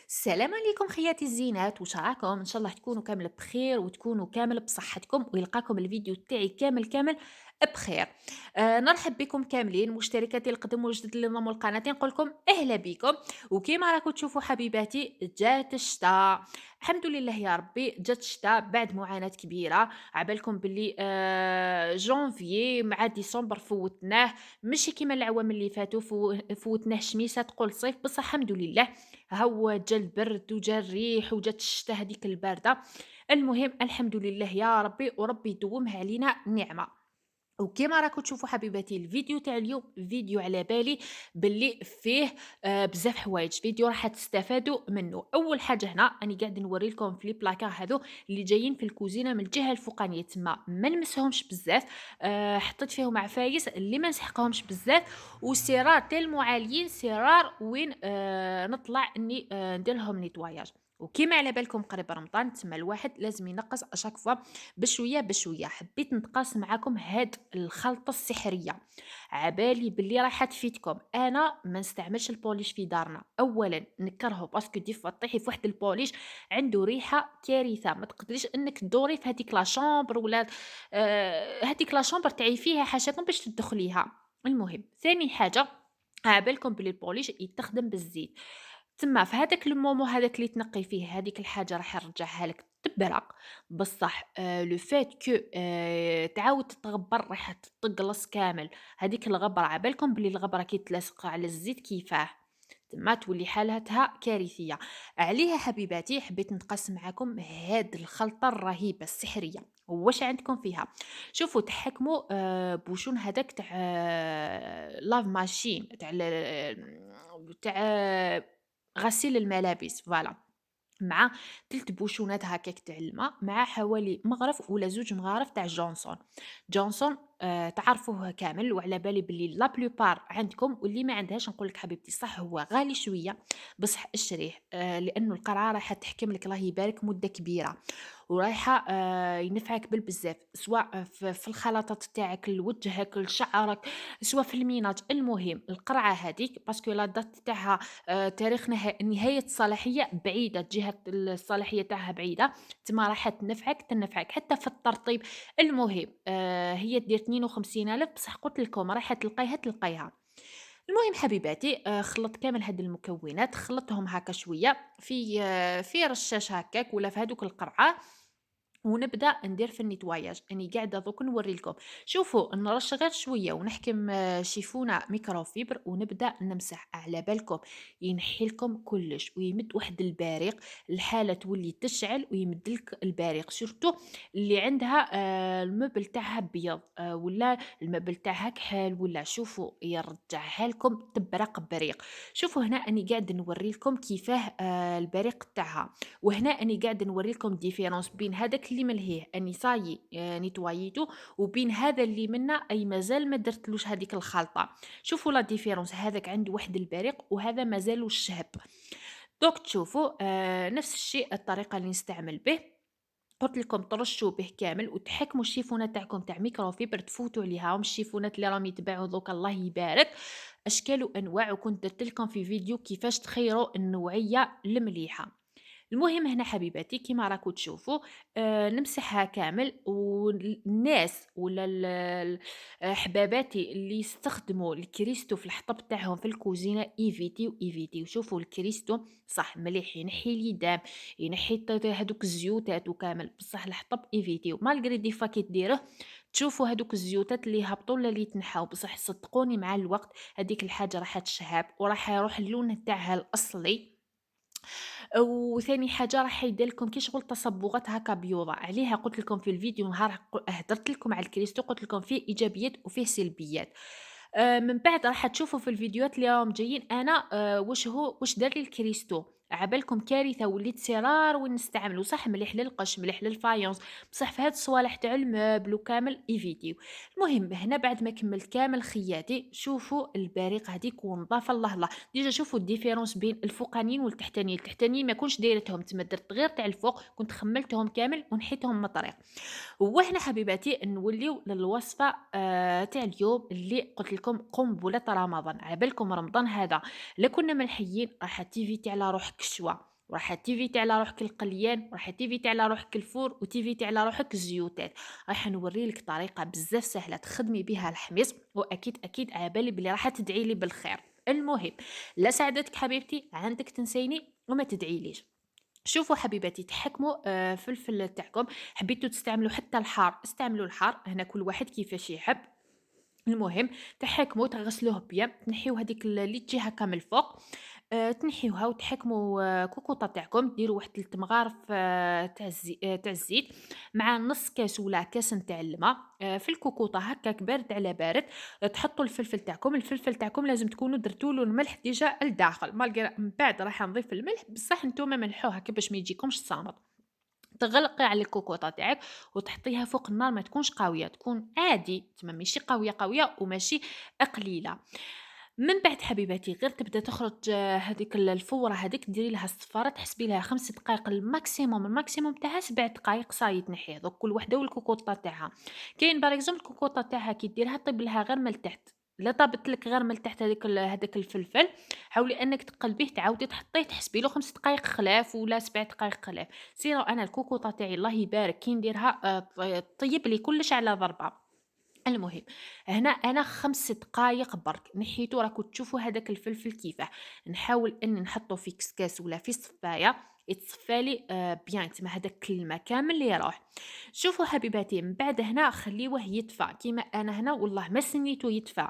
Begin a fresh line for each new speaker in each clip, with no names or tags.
السلام عليكم خياتي الزينات، واش راكم؟ ان شاء الله تكونوا كامل بخير وتكونوا كامل بصحتكم ويلقاكم الفيديو تاعي كامل بخير. نرحب بكم كاملين مشتركاتي القدم والجدد اللي انضموا القناه، نقول لكم اهلا بكم. وكيما راكم تشوفوا حبيباتي، جات الشتاء. الحمد لله يا ربي، جات الشتاء بعد معاناه كبيره. عبالكم باللي جونفيي مع ديسمبر فوتناه، ماشي كيما العوام اللي فاتوا فوتناه شميسه تقول صيف، بصح الحمد لله ها هو جا البرد وجا الريح وجات الشتا هذيك البارده. المهم الحمد لله يا ربي، وربي يدومها علينا نعمه. وكما راكم تشوفوا حبيباتي، الفيديو تاع اليوم فيديو على بالي باللي فيه بزاف حوايج، فيديو راح تستفادوا منه. اول حاجه هنا اني قاعد نوري لكم في لي بلاكار هذو اللي جايين في الكوزينه من الجهه الفوقانيه تما، ما نمسهمش بزاف. حطيت فيهم عفايس اللي ما نسحقهمش بزاف، وسرار تالمو عاليين، سرار وين نطلع اني ندير لهم نيتواياج. وكيما على بالكم قريب رمضان، تما الواحد لازم ينقص اشاك فوا بشويه بشويه. حبيت نتقاسم معاكم هاد الخلطه السحريه، عبالي باللي راح تفيدكم. انا ما نستعملش البوليش في دارنا، اولا نكرهه باسكو دي فوا طيحي في واحد البوليش عنده ريحه كارثه، ما تقدريش انك تدوري في هذيك لا شامبر ولا هذيك لا شامبر تعي فيها حاشاكم باش تدخليها. المهم ثاني حاجه، عبالكم بلي البوليش يتخدم بالزيت، تما في هذاك المومو هذاك اللي تنقي فيه هذيك الحاجه راح يرجعها لك تبرق. بصح لو فات كو تعاود تتغبر راح تقلص كامل هذيك الغبره. عبالكم بلي الغبره كي تلاصق على الزيت كيفاه، تما تولي حالتها كارثيه. عليها حبيباتي حبيت نتقاسم معاكم هاد الخلطه الرهيبه السحريه. واش عندكم فيها؟ شوفوا تحكموا بوشون هذاك تاع لاف ماشين تاع غسيل الملابس، فوالا، مع 3 بوشونات هكاك تاع الماء، مع حوالي مغرف ولا 2 مغارف تاع جونسون. جونسون تعرفوه كامل، وعلى بالي باللي لا بلوبار عندكم، واللي ما عندهاش نقول لك حبيبتي صح هو غالي شويه، بصح اشريه لانه القرعه راح تحكم لك الله يبارك مده كبيره، ورايحه ينفعك بالبزاف، سواء في الخلطات تاعك لوجهك لشعرك، سواء في الميناج. المهم القرعه هذيك باسكو لا دات تاعها تاريخ نهاية الصلاحية بعيدة، جهة الصلاحية تاعها بعيدة، تما راح تنفعك حتى في الترطيب. المهم هي دير 52,000، بصح قلت لكم راح تلقيها. المهم حبيباتي، خلطت كامل هاد المكونات، خلطتهم هكا شوية في رشاش هكاك ولا في هادوك القرعة، ونبدا ندير في النيتواياج. اني قاعده دوك نوري لكم. شوفوا نرش غير شويه ونحكم شيفونه ميكروفيبر ونبدا نمسح. على بالكم ينحي لكم كلش ويمد واحد البارق، الحاله تولي تشعل ويمد لك البارق، سورتو اللي عندها المبل تاعها بيض ولا المبل تاعها كحل، ولا شوفوا يرجعها لكم تبرق بريق. شوفوا هنا اني قاعد نوري لكم كيفاه البريق تاعها. وهنا أني قاعدة نوري لكم ديفيرونس بين هذاك اللي ملهيه أني صايي نيتواييتو، وبين هذا اللي منا أي مازال ما درتلوش هذيك الخلطة. شوفوا لا ديفيرونس، هذاك عنده واحد البريق وهذا مازالو الشهب. دوك تشوفوا نفس الشيء الطريقة اللي نستعمل به. قلت لكم ترشوا به كامل وتحكموا الشيفونات تاعكم تاع ميكروفيبر، تفوتوا عليها الشيفونات اللي راهم يتباعوا دوك الله يبارك، اشكال وانواع، وكنت درت لكم في فيديو كيفاش تخيروا النوعيه المليحه. المهم هنا حبيباتي كيما راكم تشوفوا نمسحها كامل، والناس ولا حباباتي اللي يستخدموا الكريستو في الحطب تاعهم في الكوزينه ايفيتي وشوفوا الكريستو صح مليح، ينحي اليدام، ينحي هذوك الزيوتات وكامل، بصح الحطب ايفيتيو مالغري دي فا كي ديره تشوفوا هذوك الزيوتات اللي هبطوا ولا اللي يتنحاو، بصح صدقوني مع الوقت هذيك الحاجه راح تشهب وراح يروح اللون تاعها الاصلي. وثاني حاجة راح يدير لكم كي شغل تصبغات هكا بيوضة عليها. قلت لكم في الفيديو نهار هدرت لكم على الكريستو، قلت لكم فيه إيجابيات وفيه سلبيات. من بعد راح تشوفوا في الفيديوهات اللي راهم جايين أنا واش دار لي الكريستو. عبالكم كارثة، وليت سرار وين نستعملو صح مليح للقش مليح للفايونس، بصح في هاد الصوالح تاع الموبل وكامل ايفيتيو. المهم هنا بعد ما كملت كامل خياتي، شوفوا البريق هذيك ونظافه الله الله. ديجا شوفوا الديفيرونس بين الفوقانيين والتحتانيين، التحتانيين ما كنتش دايرتهم تما، درت غير تاع الفوق، كنت خملتهم كامل ونحيتهم من الطريق. وهنا حبيباتي نوليو للوصفه تاع اليوم اللي قلت لكم قنبله رمضان. عبالكم رمضان هذا لا كنا ملحيين راح تيفيتي على روحك الشوا، وراح تيفيتي على روحك القليان، وراح تيفيتي على روحك الفور، وتيفيتي على روحك الزيوتات. راح نوري لك طريقة بزاف سهلة تخدمي بها الحميص، وأكيد أكيد على بالي بلي راح تدعي لي بالخير. المهم، لا ساعدتك حبيبتي عندك تنسيني وما تدعيليش. شوفوا حبيباتي، تحكموا فلفل تاعكم، حبيتوا تستعملوا حتى الحار استعملوا الحار، هنا كل واحد كيفاش يحب. المهم تحكموا تغسلوه بيان، تنحيو هذيك اللي تجي هكا من الفوق، تنحيوها وتحكموا كوكوطة تاعكم، ديروا واحد 3 مغارف تاع الزيت، مع نص كاس ولا كاس نتاع الماء، في الكوكوطة هكاك بارد على بارد. تحطوا الفلفل تاعكم، الفلفل تاعكم لازم تكونوا درتوا له الملح ديجا لداخل، مالغري من بعد راح نضيف الملح، بصح نتوما ملحوه هكا باش ما يجيكمش صامت. تغلقي على الكوكوطة تاعك وتحطيها فوق النار، ما تكونش قوية، تكون عادي تما ماشي قوية قوية وماشي قليلة. من بعد حبيباتي غير تبدا تخرج هذيك الفورة هذيك ديري لها الصفارة، تحسبي لها 5 دقائق الماكسيموم، الماكسيموم تاعها 7 دقائق صاي تنحيها، دوك كل وحدة والكوكوطة تاعها. كاين باغ اكزومبل الكوكوطة تاعها كي ديرها طيب لها غير من التحت، لا طابت لك غير من التحت هذاك الفلفل، حاولي انك تقلبيه تعاودي تحطيه تحسبي له 5 دقائق خلاف ولا 7 دقائق خلاف. سينو أنا الكوكوطة تاعي الله يبارك كي نديرها طيب لي كلش على ضربة. المهم، هنا أنا 5 دقايق برك نحيتو، راكم تشوفوا هذاك الفلفل كيفاه. نحاول أني نحطو في كسكاس ولا في صفاية يتصفى لي بيان، تما هذاك الماء كامل يروح. شوفوا حبيباتي من بعد هنا خليوه يدفى، كيما أنا هنا والله ما سنيتو يدفى،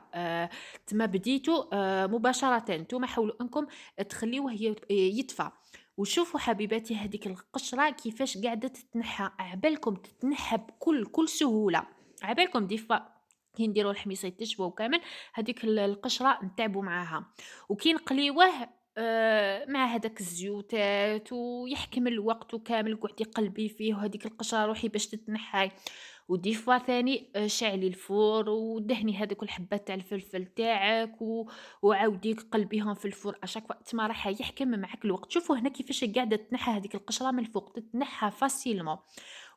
تما بديتو مباشرة، نتوما حاولوا أنكم تخليوه يدفى. وشوفوا حبيباتي هذيك القشرة كيفاش قاعدة تتنحى، عبالكم تتنحى بكل سهولة. عبالكم دي فوا كي نديرو الحميصة يتشبعو كامل، هذيك القشرة نتعبوا معاها، وكي نقليوه مع هذاك الزيوتات ويحكم الوقت وكامل قعدي قلبي فيه وهذيك القشرة روحي باش تتنحاي. ودي فوا ثاني شعلي الفور ودهني هذوك الحبات تاع الفلفل تاعك وعاودي قلبيهم في الفور اشاك فوا، تما راح يحكم معاك الوقت. شوفوا هنا كيفاش قاعده تنحى هذيك القشره من الفوق، تتنحى فاسيلمون.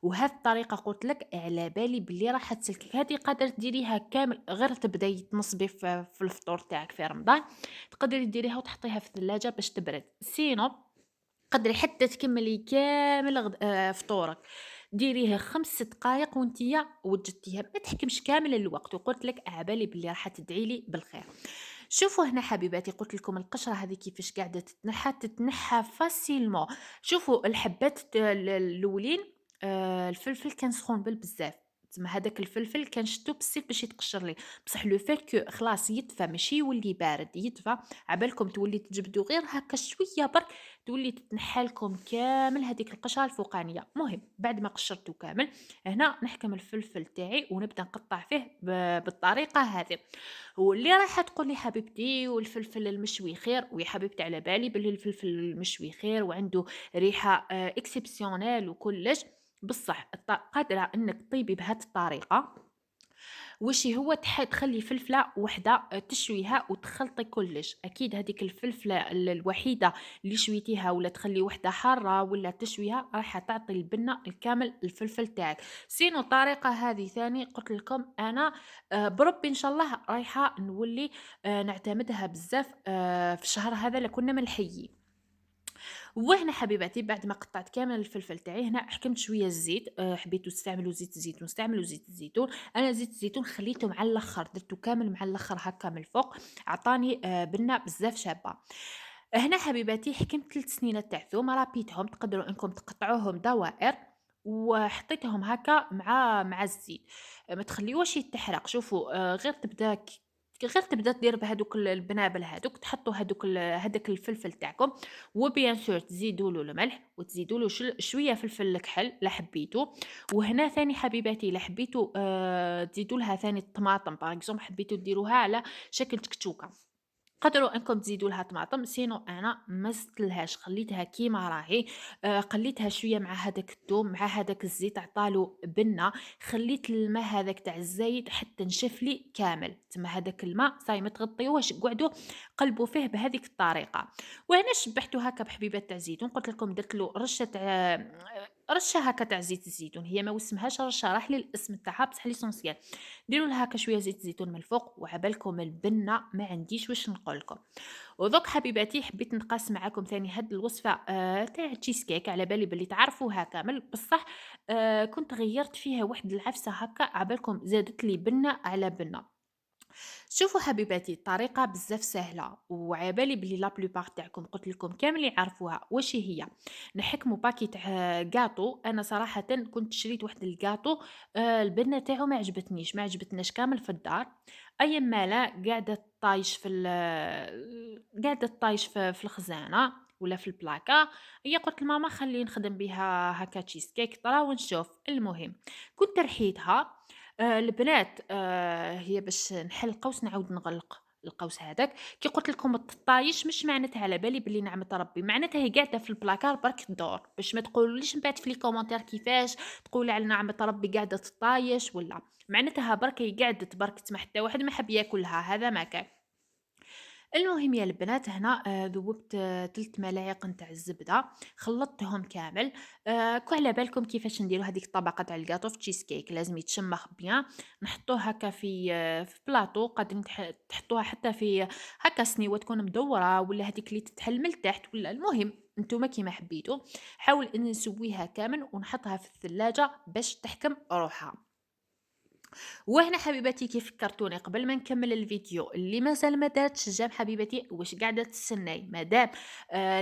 وهذه الطريقة قلت لك على بالي بلي راح تسلكك، هذه قادر ديريها كامل غير تبداي تنصبي في الفطور تاعك في رمضان، تقدري ديريها وتحطيها في الثلاجة باش تبرد. سينو قدري حتى تكملي كامل فطورك، ديريه 5 دقايق وانتيا وجدتيها، ما تحكمش كامل الوقت، وقلت لك على بلي راح تدعي لي بالخير. شوفوا هنا حبيباتي قلت لكم القشرة هذه كيفاش قاعدة تتنحى فاسيلمون. شوفوا الحبات الأولين الفلفل كان سخون بزاف، تسمى هذاك الفلفل كان شتو بالسيف باش يتقشر لي، بصح لو فات كو خلاص يدفى ماشي يولي بارد يدفى، عبالكم تولي تجبدوا غير هكا شويه برك تولي تتنحى لكم كامل هذيك القشره الفوقانيه. مهم بعد ما قشرته كامل، هنا نحكم الفلفل تاعي ونبدا نقطع فيه بالطريقه هذه. واللي رايحه تقول لي حبيبتي والفلفل المشوي خير، ويا حبيبتي على بالي بلي الفلفل المشوي خير وعنده ريحه اكسبسيونيل وكلش، بصح قادره انك تطيبي بهذه الطريقه. واش هو تخلي فلفلة وحدة تشويها وتخلطي كلش، أكيد هذيك الفلفلة الوحيدة اللي شويتيها ولا تخلي وحدة حارة ولا تشويها راح تعطي البنة الكامل الفلفل تاعك. سينو الطريقة هذه ثاني قلت لكم أنا بربي إن شاء الله رايحة نولي نعتمدها بزاف في الشهر هذا لكنا ملحيين. وهنا حبيباتي بعد ما قطعت كامل الفلفل تاعي، هنا حكمت شويه الزيت، حبيتو تستعملوا زيت الزيتون استعملوا زيت الزيتون، انا زيت الزيتون خليته مع الاخر درتو كامل مع الاخر هكا من الفوق، عطاني بنه بزاف شابه. هنا حبيباتي حكمت 3 سنينات تاع ثوم رابيتهم، تقدروا انكم تقطعوهم دوائر وحطيتهم هكا مع الزيت، ما تخليوش يتحرق. شوفوا غير تبدا دير بهذوك البنابل هذوك، تحطوا هذاك الفلفل تاعكم، وبيان سور تزيدوا له الملح وتزيدوا له شويه فلفل الكحل لا حبيتو. وهنا ثاني حبيباتي لا حبيتو تزيدوا لها ثاني الطماطم باغ اكزومبل حبيتو ديروها على شكل تكتوكه، قدروا انكم تزيدوا لها طماطم. سينو انا ما زدتلهاش خليتها كيما راهي، قليتها شويه مع هذاك الثوم مع هذاك الزيت عطالو بنه، خليت الماء هذاك تاع الزايد حتى نشف لي كامل، تما هذاك الماء صاي ما تغطيوهش قعدوا قلبوا فيه بهذيك الطريقه. وهنا شبحته هكا بحبيبات تاع زيتون، قلت لكم درت له رشه رشه هكا تاع زيت الزيتون، هي ما وسمهاش رشه، راح لي الاسم تاعها بصح ليسونسيال. ديروا لها هكا شويه زيت الزيتون من الفوق، وعبالكم البنه ما عنديش واش نقول لكم. ودوك حبيباتي حبيت نقاسم معاكم ثاني هاد الوصفة تاع تشيز كيك، على بالي بلي تعرفوها كامل، بصح كنت غيّرت فيها واحد العفسة هكا عبالكم زادت لي بنة على بنة. شوفوا حبيباتي الطريقة بزاف سهلة، وعلى بالي بلي لا بلوبار تاعكم قلت لكم كامل يعرفوها. واش هي؟ نحكموا باكي تاع جاتو. انا صراحة كنت شريت واحد الجاتو، البنة تاعو ما عجبتنيش، ما عجبتناش كامل في الدار. اي ما لا قاعدة طايش قاعدة طايش في الخزانة ولا في البلاكا. هي قلت لماما خلي نخدم بها هكا تشيز كيك طرا ونشوف. المهم كنت رحيتها. البنات هي باش نحل القوس نعاود نغلق القوس هذاك. كي قلت لكم الطايش مش معناتها على بالي بلي نعمة ربي، معناتها هي قاعدة في البلاكار برك تدور، باش ما تقولوليش من بعد في لي كومونتير كيفاش تقولي على نعمة ربي قاعدة تطايش ولا. معناتها برك هي قاعدة برك ما حتى واحد ما حب ياكلها، هذا ما كان. المهم يا البنات هنا ذوبت 3 ملاعق نتاع الزبدة، خلطتهم كامل. كون على بالكم كيفاش نديرو هذيك الطبقة تاع الجاتو في تشيز كيك لازم يتشمخ بيان. نحطوه هكا في بلاطو، قادرين تحطوها حتى في هكا سنيوة تكون مدورة ولا هذيك اللي تتحل من التحت ولا. المهم نتوما كيما حبيتو. حاول ان نسويها كامل ونحطها في الثلاجة باش تحكم روحها. وهنا حبيباتي كيف فكرتوني قبل ما نكمل الفيديو، اللي مازال ما دارتش الجيم حبيبتي واش قاعده تستناي؟ مادام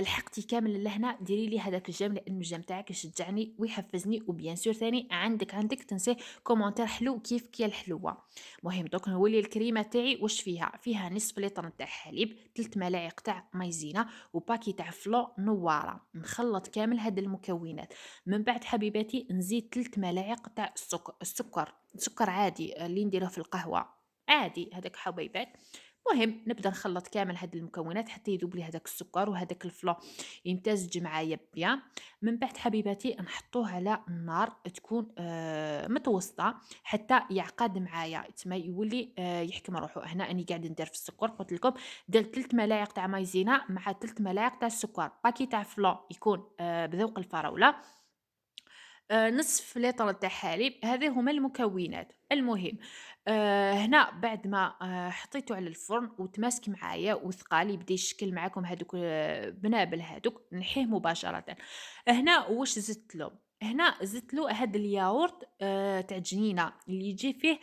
لحقتي كامل لهنا ديري لي هذاك الجيم، لان الجيم تاعك يشجعني ويحفزني. وبيان سور ثاني عندك تنسي كومونتير حلو كيف كي الحلوه. مهم دوك نولي الكريمه تاعي واش فيها نصف لتر تاع حليب، 3 ملاعق تاع مايزينا، وباكي تاع فلو نواره. نخلط كامل هاد المكونات. من بعد حبيباتي نزيد 3 ملاعق تاع سكر عادي اللي نديروه في القهوة عادي هذاك حبيبات. مهم نبدا نخلط كامل هاد المكونات حتى يذوب لي هذاك السكر وهذاك الفلو يمتزج معايا بيان. من بعد حبيباتي نحطوه على النار تكون متوسطه حتى يعقد معايا تما يولي يحكم روحو. هنا اني قاعده ندير في السكر قلت لكم درت 3 ملاعق تاع مايزينا مع 3 ملاعق تاع السكر، باكي تاع فلو يكون بذوق الفراوله، نصف لتر تاع حليب. هذه هما المكونات. المهم هنا بعد ما حطيته على الفرن وتماسك معايا وثقال يبدا يشكل معاكم هذوك بنابل هذوك نحيه مباشرة. هنا واش زدت له؟ هنا زدت له هذا الياغورت تاع جنينة اللي يجي فيه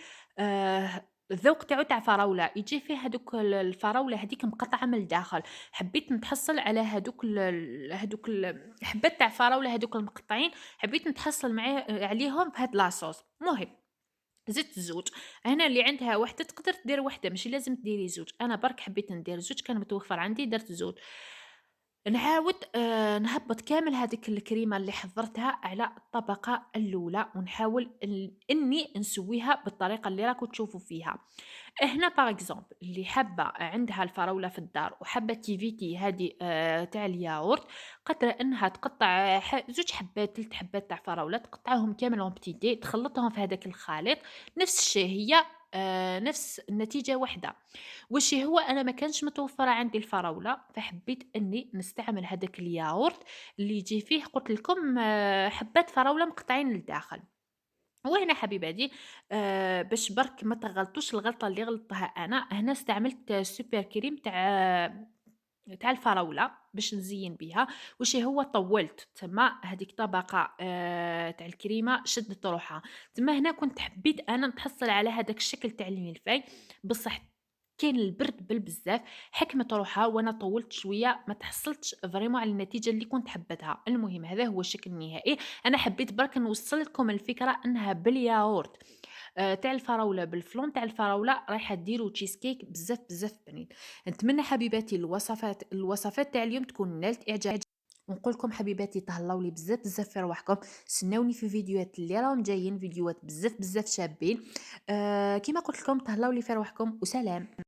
الذوق تاعو تاع فراولة، يجي فيه هذوك الفراولة هذيك مقطعة من الداخل. حبيت نتحصل على هذوك الحبات تاع فراولة هذوك المقطعين، حبيت نتحصل عليهم بهاد لاصوص. مهم زدت زوج. هنا اللي عندها وحدة تقدر دير وحدة ماشي لازم ديري زوج، أنا برك حبيت ندير زوج كان متوفر عندي درت زوج. نعاود نهبّط كامل هذيك الكريمة اللي حضّرتها على الطبقة الأولى ونحاول إني نسويها بالطريقة اللي راكم تشوفوا فيها. هنا par exemple اللي حابة عندها الفراولة في الدار وحابة تيفيتي هذه تاع الياغورت، قادرة إنها تقطّع زوج حبات 3 حبات تاع فراولة تقطعهم كامل en petits dés تخلّطهم في هذاك الخليط. نفس الشيء هي نفس النتيجة واحدة. واش هو أنا ما كانش متوفرة عندي الفراولة، فحبيت إني نستعمل هذاك الياغورت اللي يجي فيه قلت لكم حبات فراولة مقطعين للداخل. وهنا حبيباتي باش برك ما تغلطوش الغلطة اللي غلطتها أنا، هنا استعملت سوبر كريم تاع الفراولة باش نزين بيها. واش هو طوّلت تما هذيك طبقة تاع الكريمة شدّت روحها. تما هنا كنت حبيت أنا نتحصل على هذاك الشكل تاع الملفاي، بصح كان البرد بالبزاف حكمت روحها وأنا طوّلت شوية ما تحصلتش فريمون على النتيجة اللي كنت حبّيتها. المهم هذا هو الشكل النهائي. أنا حبيت برك نوصّل لكم الفكرة أنها بالياغورت تاع الفراولة بالفلون تاع الفراولة رايحة ديروا تشيز كيك بزاف بنين. نتمنى حبيباتي الوصفات تاع اليوم تكون نالت إعجاب. ونقول لكم حبيباتي تهلاو لي بزاف في رواحكم. استناوني في فيديوهات اللي راهم جايين، فيديوهات بزاف شابين. كيما قلت لكم تهلاو لي في رواحكم وسلام.